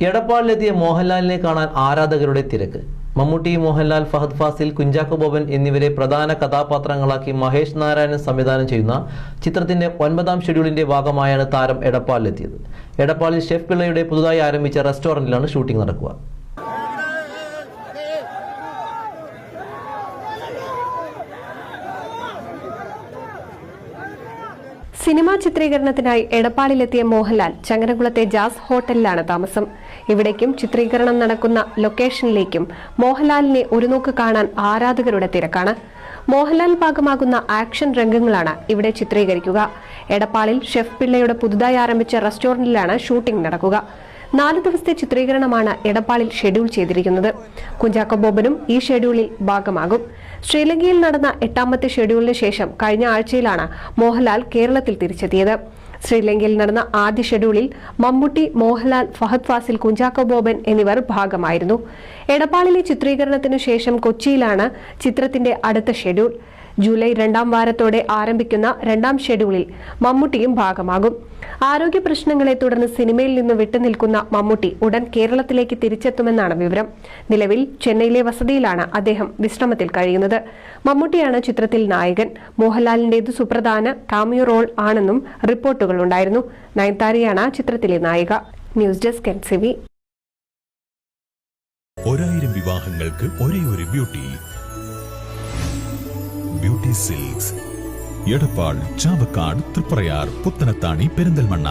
എടപ്പാളിലെത്തിയ മോഹൻലാലിനെ കാണാൻ ആരാധകരുടെ തിരക്ക്. മമ്മൂട്ടി, മോഹൻലാൽ, ഫഹദ് ഫാസിൽ, കുഞ്ചാക്കോ ബോബൻ എന്നിവരെ പ്രധാന കഥാപാത്രങ്ങളാക്കി മഹേഷ് നാരായണൻ സംവിധാനം ചെയ്യുന്ന ചിത്രത്തിന്റെ 9ാം ഷെഡ്യൂളിന്റെ ഭാഗമായാണ് താരം എടപ്പാളിലെത്തിയത്. എടപ്പാളിൽ ഷെഫ് പിള്ളയുടെ പുതുതായി ആരംഭിച്ച റെസ്റ്റോറന്റിലാണ് ഷൂട്ടിംഗ് നടക്കുക. സിനിമാ ചിത്രീകരണത്തിനായി എടപ്പാളിലെത്തിയ മോഹൻലാൽ ചങ്ങരകുളത്തെ ജാസ് ഹോട്ടലിലാണ് താമസം. ഇവിടേക്കും ചിത്രീകരണം നടക്കുന്ന ലൊക്കേഷനിലേക്കും മോഹൻലാലിനെ ഒരു നോക്ക് കാണാൻ ആരാധകരുടെ തിരക്കാണ്. മോഹൻലാൽ ഭാഗമാകുന്ന ആക്ഷൻ രംഗങ്ങളാണ് ഇവിടെ ചിത്രീകരിക്കുക. എടപ്പാളിൽ ഷെഫ് പിള്ളയുടെ പുതുതായി ആരംഭിച്ച റെസ്റ്റോറന്റിലാണ് ഷൂട്ടിംഗ് നടക്കുക. 4 ദിവസത്തെ ചിത്രീകരണമാണ് എടപ്പാളിൽ ഷെഡ്യൂൾ ചെയ്തിരിക്കുന്നത്. കുഞ്ചാക്കോ ബോബനും ഈ ഷെഡ്യൂളിൽ ഭാഗമാകും. ശ്രീലങ്കയിൽ നടന്ന 8ാമത്തെ ഷെഡ്യൂളിന് ശേഷം കഴിഞ്ഞ ആഴ്ചയിലാണ് മോഹൻലാൽ കേരളത്തിൽ തിരിച്ചെത്തിയത്. ശ്രീലങ്കയിൽ നടന്ന ആദ്യ ഷെഡ്യൂളിൽ മമ്മൂട്ടി, മോഹൻലാൽ, ഫഹദ് ഫാസിൽ, കുഞ്ചാക്കോ ബോബൻ എന്നിവർ ഭാഗമായിരുന്നു. എടപ്പാളിലെ ചിത്രീകരണത്തിനു ശേഷം കൊച്ചിയിലാണ് ചിത്രത്തിന്റെ അടുത്ത ഷെഡ്യൂൾ. ജൂലൈ 2ാം വാരത്തോടെ ആരംഭിക്കുന്ന 2ാം ഷെഡ്യൂളിൽ മമ്മൂട്ടിയും ഭാഗമാകും. ആരോഗ്യ പ്രശ്നങ്ങളെ തുടർന്ന് സിനിമയിൽ നിന്ന് വിട്ടുനിൽക്കുന്ന മമ്മൂട്ടി ഉടൻ കേരളത്തിലേക്ക് തിരിച്ചെത്തുമെന്നാണ് വിവരം. നിലവിൽ ചെന്നൈയിലെ വസതിയിലാണ് അദ്ദേഹം വിശ്രമത്തിൽ കഴിയുന്നത്. മമ്മൂട്ടിയാണ് ചിത്രത്തിൽ നായകൻ. മോഹൻലാലിന്റേത് സുപ്രധാന കാമിയോ റോൾ ആണെന്നും റിപ്പോർട്ടുകളുണ്ടായിരുന്നു. നയൻതാരയാണ് ചിത്രത്തിലെ നായിക. News desk NCV. 1000 വിവാഹങ്ങൾക്ക് ഒരേ ഒരു beauty. Beauty silks, Edappal, Chavakkad, Triprayar, Puthanathani, Perinthalmanna.